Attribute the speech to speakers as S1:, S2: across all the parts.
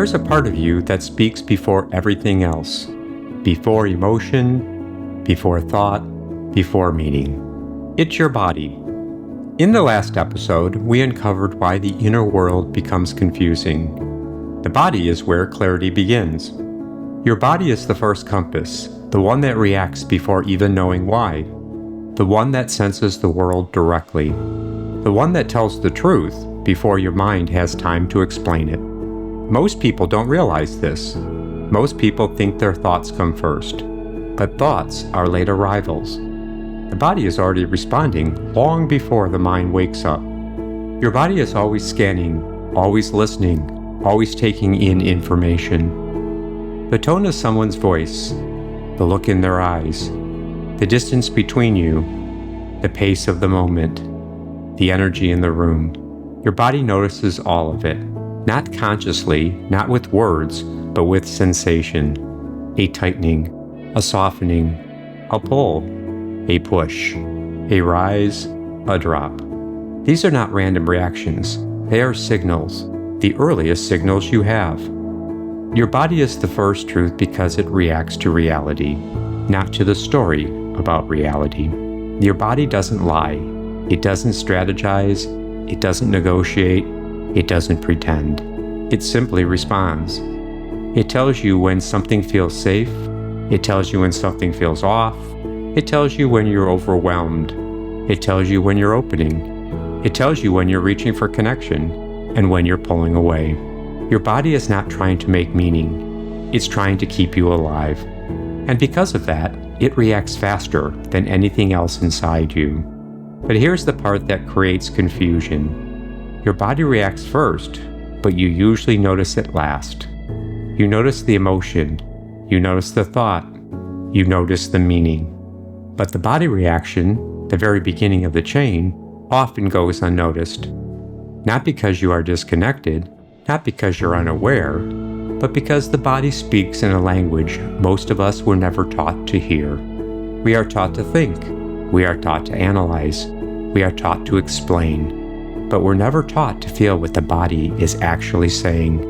S1: There's a part of you that speaks before everything else, before emotion, before thought, before meaning. It's your body. In the last episode, we uncovered why the inner world becomes confusing. The body is where clarity begins. Your body is the first compass, the one that reacts before even knowing why, the one that senses the world directly, the one that tells the truth before your mind has time to explain it. Most people don't realize this. Most people think their thoughts come first, but thoughts are late arrivals. The body is already responding long before the mind wakes up. Your body is always scanning, always listening, always taking in information. The tone of someone's voice, the look in their eyes, the distance between you, the pace of the moment, the energy in the room. Your body notices all of it, not consciously, not with words, but with sensation. A tightening, a softening, a pull, a push, a rise, a drop. These are not random reactions. They are signals, the earliest signals you have. Your body is the first truth because it reacts to reality, not to the story about reality. Your body doesn't lie. It doesn't strategize. It doesn't negotiate. It doesn't pretend. It simply responds. It tells you when something feels safe. It tells you when something feels off. It tells you when you're overwhelmed. It tells you when you're opening. It tells you when you're reaching for connection and when you're pulling away. Your body is not trying to make meaning. It's trying to keep you alive. And because of that, it reacts faster than anything else inside you. But here's the part that creates confusion. Your body reacts first, but you usually notice it last. You notice the emotion. You notice the thought. You notice the meaning. But the body reaction, the very beginning of the chain, often goes unnoticed. Not because you are disconnected, not because you're unaware, but because the body speaks in a language most of us were never taught to hear. We are taught to think. We are taught to analyze. We are taught to explain. But we're never taught to feel what the body is actually saying.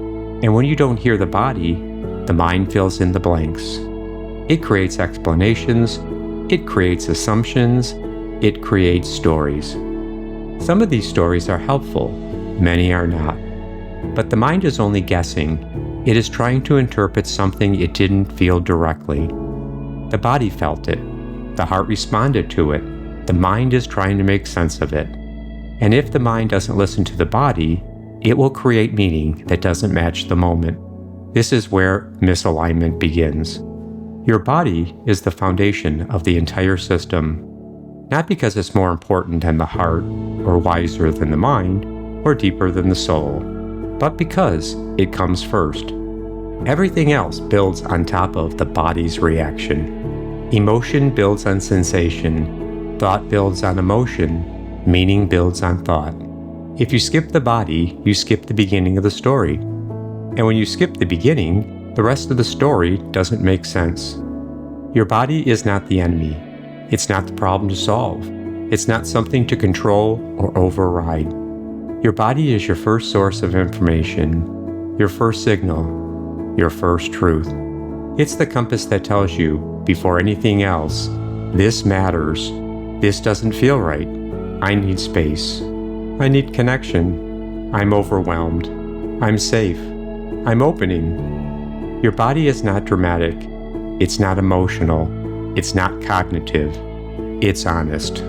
S1: And when you don't hear the body, the mind fills in the blanks. It creates explanations. It creates assumptions. It creates stories. Some of these stories are helpful. Many are not. But the mind is only guessing. It is trying to interpret something it didn't feel directly. The body felt it. The heart responded to it. The mind is trying to make sense of it. And if the mind doesn't listen to the body, it will create meaning that doesn't match the moment. This is where misalignment begins. Your body is the foundation of the entire system. Not because it's more important than the heart, or wiser than the mind, or deeper than the soul, but because it comes first. Everything else builds on top of the body's reaction. Emotion builds on sensation. Thought builds on emotion. Meaning builds on thought. If you skip the body, you skip the beginning of the story. And when you skip the beginning, the rest of the story doesn't make sense. Your body is not the enemy. It's not the problem to solve. It's not something to control or override. Your body is your first source of information, your first signal, your first truth. It's the compass that tells you, before anything else, this matters. This doesn't feel right. I need space. I need connection. I'm overwhelmed. I'm safe. I'm opening. Your body is not dramatic. It's not emotional. It's not cognitive. It's honest.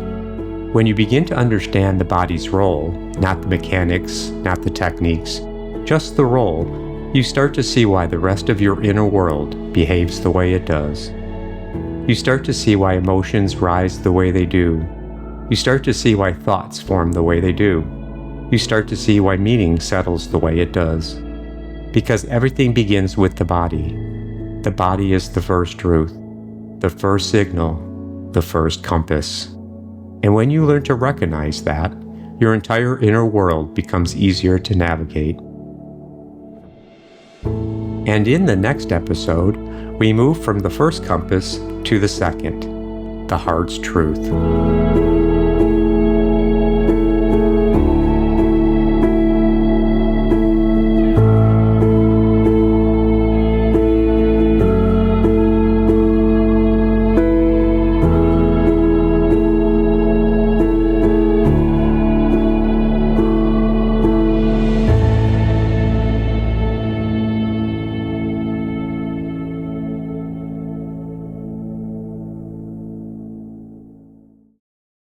S1: When you begin to understand the body's role, not the mechanics, not the techniques, just the role, you start to see why the rest of your inner world behaves the way it does. You start to see why emotions rise the way they do. You start to see why thoughts form the way they do. You start to see why meaning settles the way it does. Because everything begins with the body. The body is the first truth, the first signal, the first compass. And when you learn to recognize that, your entire inner world becomes easier to navigate. And in the next episode, we move from the first compass to the second, the heart's truth.